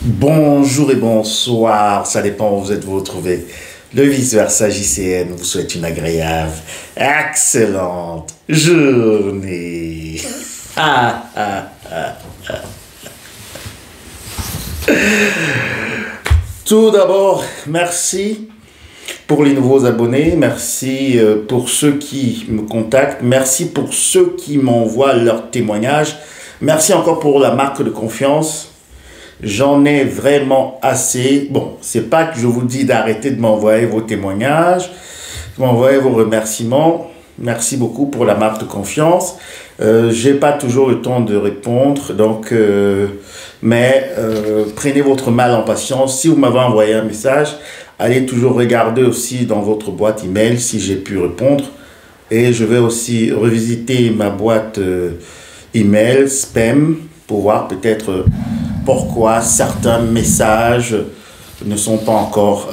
Bonjour et bonsoir, ça dépend où vous êtes vous retrouvez. Le vice-versa JCN vous souhaite une agréable, excellente journée. Tout d'abord, merci pour les nouveaux abonnés, merci pour ceux qui me contactent, merci pour ceux qui m'envoient leurs témoignages, merci encore pour la marque de confiance. J'en ai vraiment assez. Bon, c'est pas que je vous dis d'arrêter de m'envoyer vos témoignages, de m'envoyer vos remerciements. Merci beaucoup pour la marque de confiance. J'ai pas toujours le temps de répondre, donc prenez votre mal en patience. Si vous m'avez envoyé un message, allez toujours regarder aussi dans votre boîte email si j'ai pu répondre. Et je vais aussi revisiter ma boîte email spam pour voir peut-être pourquoi certains messages ne sont pas encore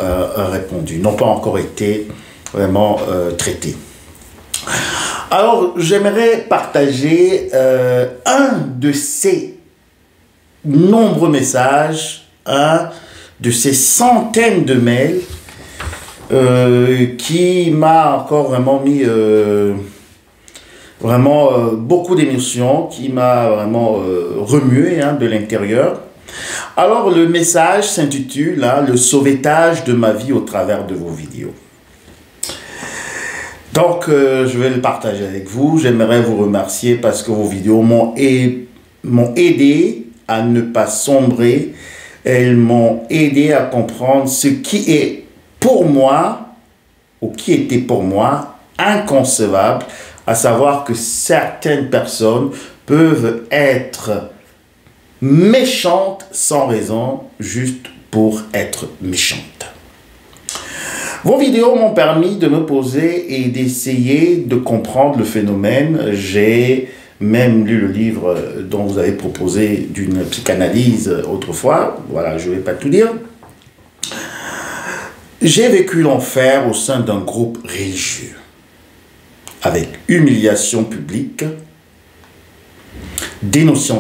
répondus, n'ont pas encore été vraiment traités. Alors, j'aimerais partager un de ces nombreux messages, un de ces centaines de mails qui m'a encore vraiment mis beaucoup d'émotions, qui m'a vraiment remué de l'intérieur. Alors, le message s'intitule « Le sauvetage de ma vie au travers de vos vidéos ». Donc, je vais le partager avec vous. J'aimerais vous remercier parce que vos vidéos m'ont aidé à ne pas sombrer. Elles m'ont aidé à comprendre ce qui est pour moi, ou qui était pour moi, inconcevable, à savoir que certaines personnes peuvent être méchantes sans raison, juste pour être méchantes. Vos vidéos m'ont permis de me poser et d'essayer de comprendre le phénomène. J'ai même lu le livre dont vous avez proposé d'une psychanalyse autrefois. Voilà, je ne vais pas tout dire. J'ai vécu l'enfer au sein d'un groupe religieux, avec humiliation publique, dénonciation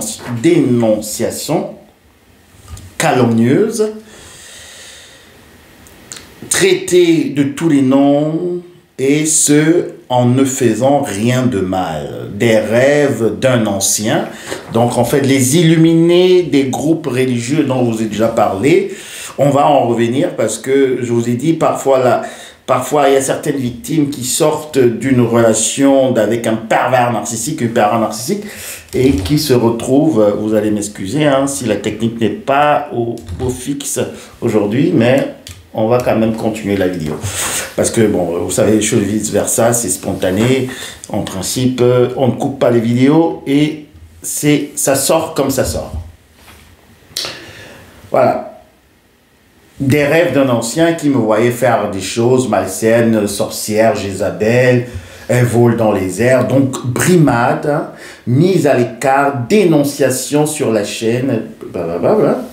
calomnieuse, traité de tous les noms, et ce, en ne faisant rien de mal. Des rêves d'un ancien. Donc, en fait, les illuminés des groupes religieux dont je vous ai déjà parlé, on va en revenir parce que, je vous ai dit, parfois, il y a certaines victimes qui sortent d'une relation avec un pervers narcissique, et qui se retrouvent, vous allez m'excuser, si la technique n'est pas au fixe aujourd'hui, mais on va quand même continuer la vidéo. Parce que, bon, vous savez, les choses vice-versa, c'est spontané. En principe, on ne coupe pas les vidéos et ça sort comme ça sort. Voilà. Des rêves d'un ancien qui me voyait faire des choses malsaines, sorcières, Jézabel, elle vole dans les airs, donc brimade, mise à l'écart, dénonciation sur la chaîne, blablabla.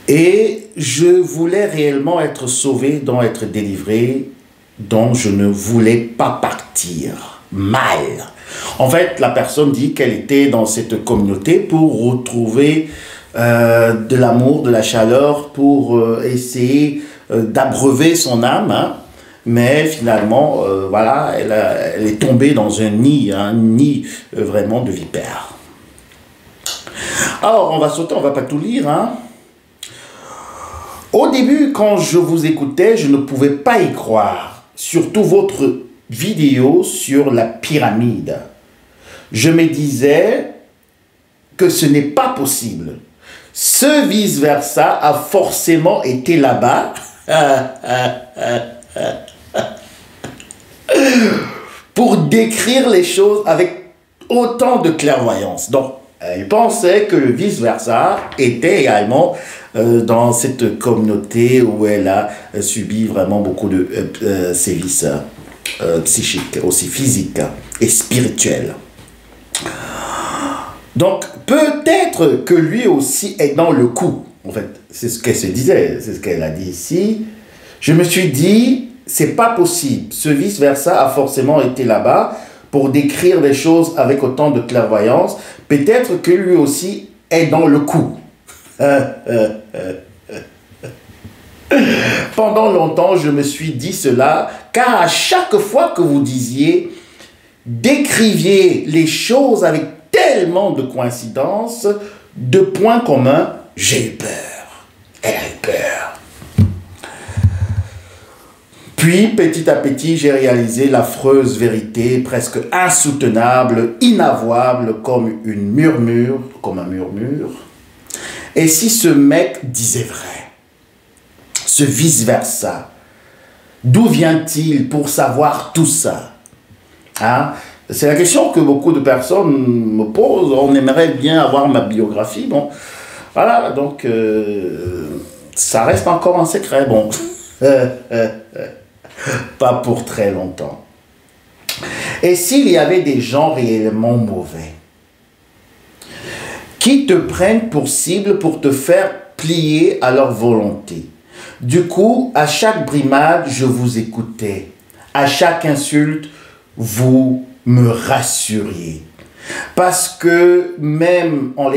Et je voulais réellement être sauvé, donc être délivré, donc je ne voulais pas partir mal. En fait, la personne dit qu'elle était dans cette communauté pour retrouver de l'amour, de la chaleur, pour essayer d'abreuver son âme, mais finalement, voilà, elle est tombée dans un nid vraiment de vipère. Alors, on va sauter, on va pas tout lire, Au début, quand je vous écoutais, je ne pouvais pas y croire, surtout votre vidéo sur la pyramide. Je me disais que ce n'est pas possible. Ce vice-versa a forcément été là-bas pour décrire les choses avec autant de clairvoyance. Donc, il pensait que le vice-versa était également dans cette communauté où elle a subi vraiment beaucoup de sévices psychiques, aussi physiques et spirituels. Donc, peut-être que lui aussi est dans le coup. En fait, c'est ce qu'elle se disait, c'est ce qu'elle a dit ici. Je me suis dit, c'est pas possible. Ce vice-versa a forcément été là-bas pour décrire les choses avec autant de clairvoyance. Peut-être que lui aussi est dans le coup. Pendant longtemps, je me suis dit cela, car à chaque fois que vous disiez, décriviez les choses avec tellement de coïncidences, de points communs, j'ai eu peur. Elle a eu peur. Puis, petit à petit, j'ai réalisé l'affreuse vérité, presque insoutenable, inavouable, comme un murmure. Et si ce mec disait vrai? Ce vice-versa. D'où vient-il pour savoir tout ça? Hein? C'est la question que beaucoup de personnes me posent. On aimerait bien avoir ma biographie. Bon, voilà, donc ça reste encore un secret. Bon, pas pour très longtemps. Et s'il y avait des gens réellement mauvais qui te prennent pour cible pour te faire plier à leur volonté? Du coup, à chaque brimade, je vous écoutais. À chaque insulte, vous me rassuriez. Parce que même en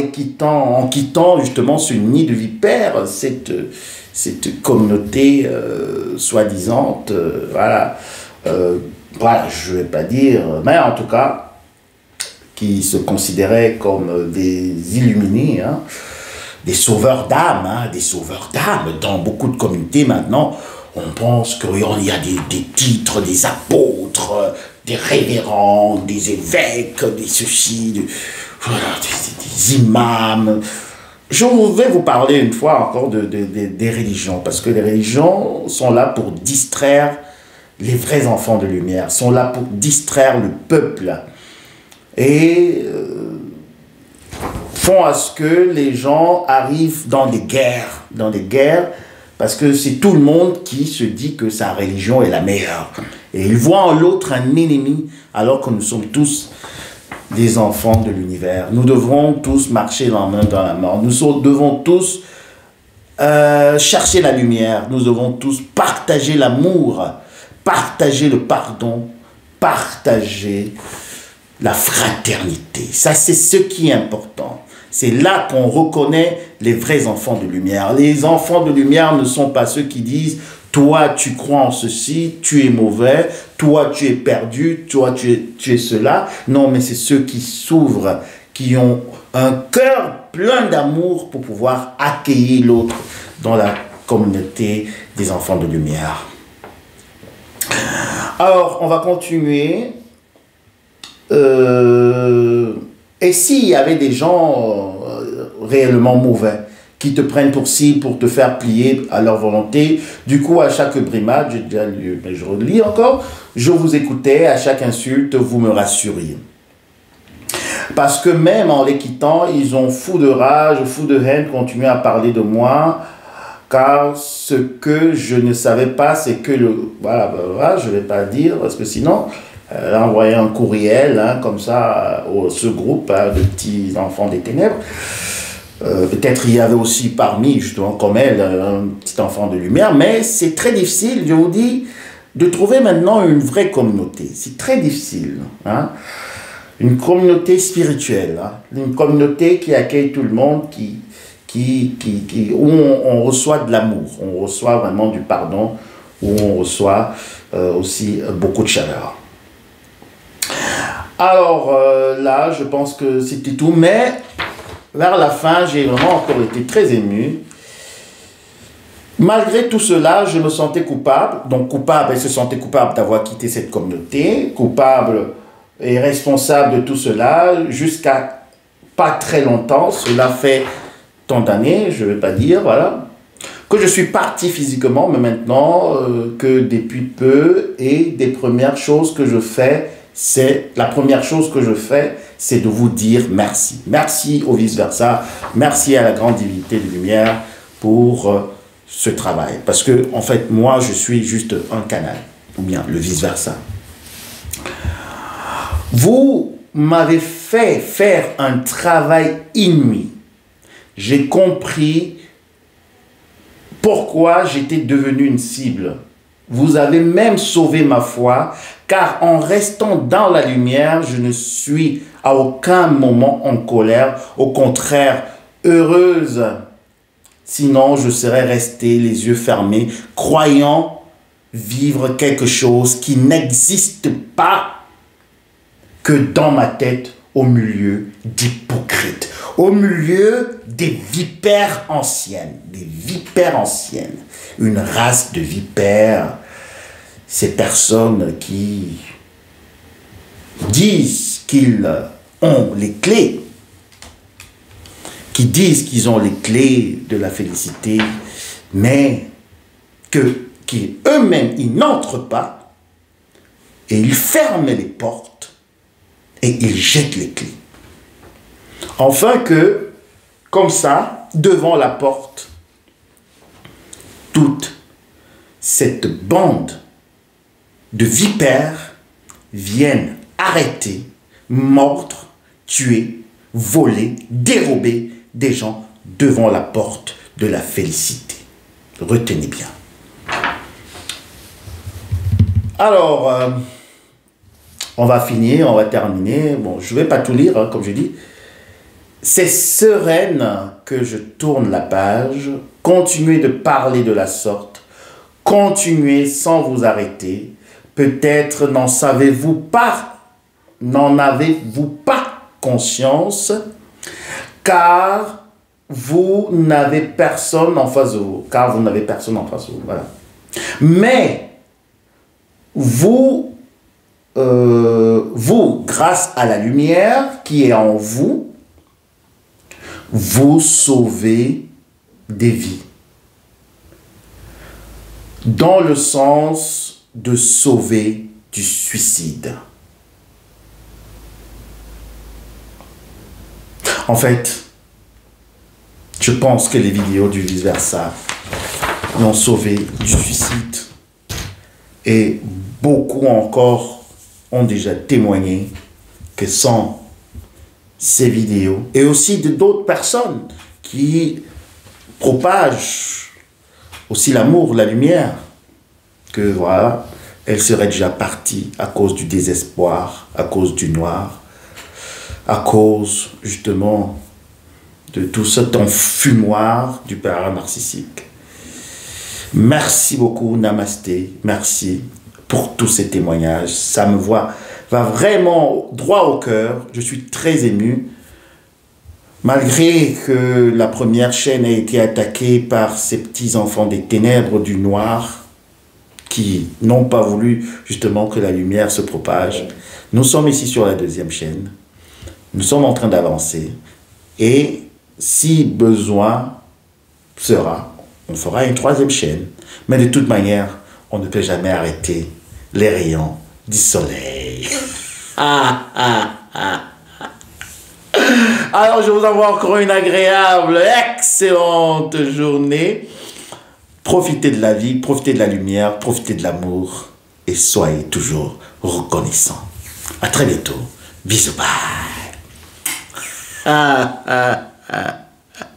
quittant justement ce nid de vipères, cette communauté soi-disant, voilà, je ne vais pas dire, mais en tout cas, qui se considéraient comme des illuminés, hein, des sauveurs d'âme, Dans beaucoup de communautés maintenant, on pense qu'il y a des titres, des apôtres, des révérends, des évêques, des ceci, des imams. Je vais vous parler une fois encore des religions, parce que les religions sont là pour distraire les vrais enfants de lumière, sont là pour distraire le peuple. Et font à ce que les gens arrivent dans des guerres, parce que c'est tout le monde qui se dit que sa religion est la meilleure. Et ils voient en l'autre un ennemi, alors que nous sommes tous des enfants de l'univers. Nous devrons tous marcher la main dans la mort. Nous devons tous chercher la lumière. Nous devons tous partager l'amour, partager le pardon, partager la fraternité. Ça, c'est ce qui est important. C'est là qu'on reconnaît les vrais enfants de lumière. Les enfants de lumière ne sont pas ceux qui disent « Toi, tu crois en ceci, tu es mauvais, toi, tu es perdu, toi, tu es cela. » Non, mais c'est ceux qui s'ouvrent, qui ont un cœur plein d'amour pour pouvoir accueillir l'autre dans la communauté des enfants de lumière. Alors, on va continuer. Et s'il y avait des gens réellement mauvais qui te prennent pour cible pour te faire plier à leur volonté, du coup à chaque brimade, j'ai déjà lu, mais je relis encore, je vous écoutais, à chaque insulte vous me rassuriez. Parce que même en les quittant, ils ont fou de rage, fou de haine, continué à parler de moi, car ce que je ne savais pas, c'est que voilà, je ne vais pas dire, parce que sinon elle a envoyé un courriel, hein, comme ça, à ce groupe de petits enfants des ténèbres. Peut-être il y avait aussi parmi, justement, comme elle, un petit enfant de lumière, mais c'est très difficile, je vous dis, de trouver maintenant une vraie communauté. C'est très difficile. Hein. Une communauté spirituelle, hein. Une communauté qui accueille tout le monde, où on reçoit de l'amour, on reçoit vraiment du pardon, où on reçoit aussi beaucoup de chaleur. Alors là, je pense que c'était tout, mais vers la fin, j'ai vraiment encore été très ému. Malgré tout cela, je me sentais coupable. Donc coupable, elle se sentait coupable d'avoir quitté cette communauté, coupable et responsable de tout cela, jusqu'à pas très longtemps, cela fait tant d'années, je ne vais pas dire, voilà, que je suis parti physiquement, mais maintenant que depuis peu, et des premières choses que je fais, la première chose que je fais, c'est de vous dire merci. Merci au vice-versa. Merci à la grande divinité de lumière pour ce travail. Parce que, en fait, moi, je suis juste un canal. Ou bien le vice-versa. Vous m'avez fait faire un travail inouï. J'ai compris pourquoi j'étais devenu une cible. Vous avez même sauvé ma foi, car en restant dans la lumière, je ne suis à aucun moment en colère. Au contraire, heureuse Sinon, je serais resté les yeux fermés, croyant vivre quelque chose qui n'existe pas que dans ma tête, au milieu d'hypocrites, au milieu des vipères anciennes, une race de vipères, ces personnes qui disent qu'ils ont les clés, qui disent qu'ils ont les clés de la félicité, mais qui eux-mêmes, ils n'entrent pas, et ils ferment les portes, et ils jettent les clés. Enfin que, comme ça, devant la porte, toute cette bande de vipères viennent arrêter, mordre, tuer, voler, dérober des gens devant la porte de la félicité. Retenez bien. Alors, on va finir, on va terminer. Bon, je ne vais pas tout lire, hein, comme je dis. C'est sereine que je tourne la page. Continuez de parler de la sorte. Continuez sans vous arrêter. Peut-être n'en avez-vous pas conscience, car vous n'avez personne en face de vous. Voilà. Mais vous, grâce à la lumière qui est en vous, vous sauvez des vies. Dans le sens de sauver du suicide. En fait, je pense que les vidéos du vice-versa l'ont sauvé du suicide. Et beaucoup encore ont déjà témoigné que sans ces vidéos, et aussi de d'autres personnes qui propagent aussi l'amour, la lumière, que voilà, elles seraient déjà parties à cause du désespoir, à cause du noir, à cause justement de tout cet enfumoir du pervers narcissique. Merci beaucoup, Namasté, merci pour tous ces témoignages. Ça me va vraiment droit au cœur. Je suis très ému. Malgré que la première chaîne a été attaquée par ces petits enfants des ténèbres du noir qui n'ont pas voulu justement que la lumière se propage. Nous sommes ici sur la deuxième chaîne. Nous sommes en train d'avancer. Et si besoin sera, on fera une troisième chaîne. Mais de toute manière, on ne peut jamais arrêter les rayons du soleil. Alors, je vous envoie encore une agréable, excellente journée. Profitez de la vie, profitez de la lumière, profitez de l'amour et soyez toujours reconnaissants. À très bientôt. Bisous, bye.